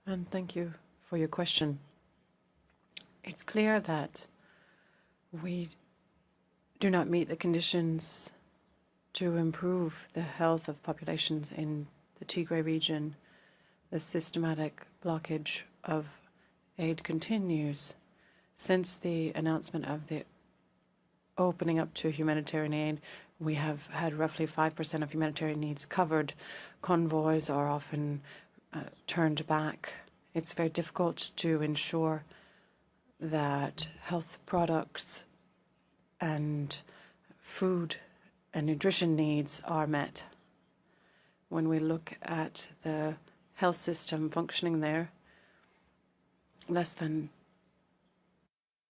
And thank you for your question. It's clear that we do not meet the conditions to improve the health of populations in the Tigray region. The systematic blockage of aid continues. Since the announcement of the opening up to humanitarian aid, we have had roughly 5% of humanitarian needs covered. Convoys are often turned back. It's very difficult to ensure that health products and food and nutrition needs are met. When we look at the health system functioning there, less than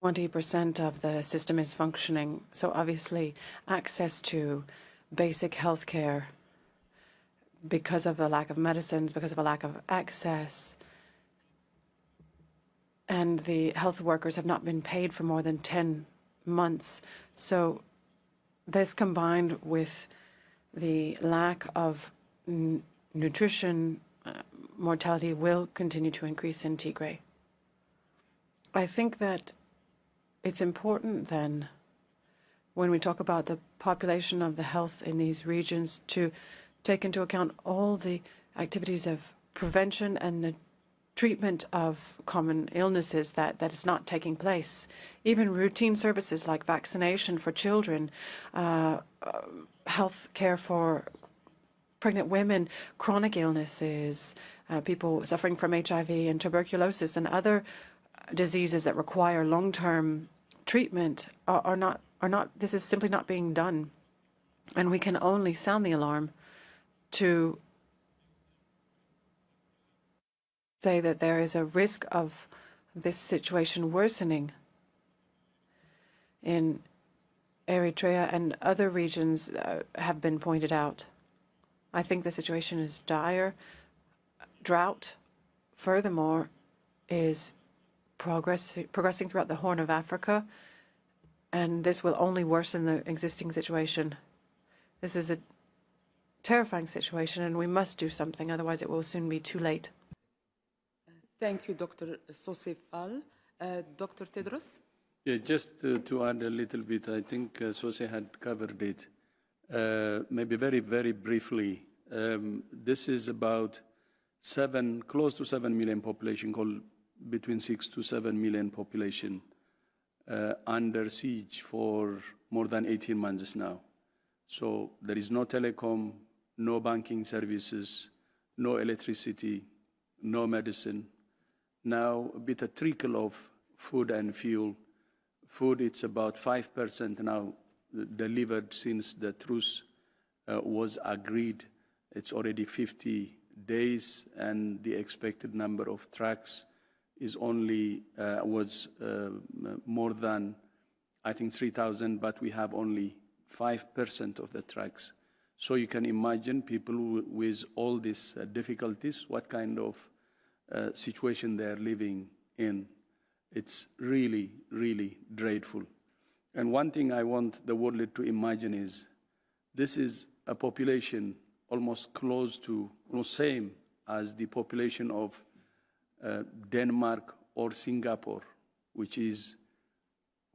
20% of the system is functioning. So obviously access to basic health care, because of a lack of medicines, because of a lack of access, and the health workers have not been paid for more than 10 months. So this, combined with the lack of nutrition, mortality will continue to increase in Tigray. I think that it's important then, when we talk about the population of the health in these regions, to take into account all the activities of prevention and the treatment of common illnesses that is not taking place. Even routine services like vaccination for children, health care for pregnant women, chronic illnesses, people suffering from HIV and tuberculosis and other diseases that require long-term treatment are not, this is simply not being done. And we can only sound the alarm to say that there is a risk of this situation worsening in Eritrea, and other regions have been pointed out. I think the situation is dire. Drought, furthermore, is progressing throughout the Horn of Africa, and this will only worsen the existing situation. This is a terrifying situation, and we must do something, otherwise it will soon be too late. Thank you, Dr. Sosé Fall. Dr. Tedros? Yeah, just to add a little bit, I think Sosé had covered it. Maybe very, very briefly, this is about close to 7 million population, called between 6 to 7 million population, under siege for more than 18 months now. So there is no telecom, no banking services, no electricity, no medicine. Now a bit a trickle of food and fuel. Food, it's about 5% now delivered since the truce was agreed. It's already 50 days, and the expected number of trucks is only more than, I think, 3,000, but we have only 5% of the trucks. So you can imagine people with all these difficulties, what kind of situation they're living in. It's really, really dreadful. And one thing I want the world to imagine is, this is a population almost close to, almost same as the population of Denmark or Singapore, which is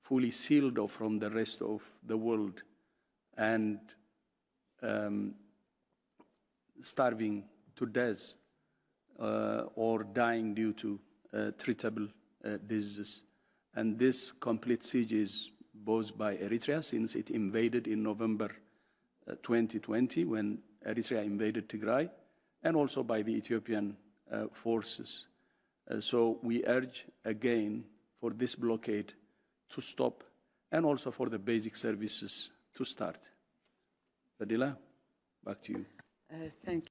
fully sealed off from the rest of the world and starving to death or dying due to treatable diseases. And this complete siege is both by Eritrea, since it invaded in November 2020, when Eritrea invaded Tigray, and also by the Ethiopian forces. So we urge again for this blockade to stop, and also for the basic services to start. Fadila, back to you. Thank you.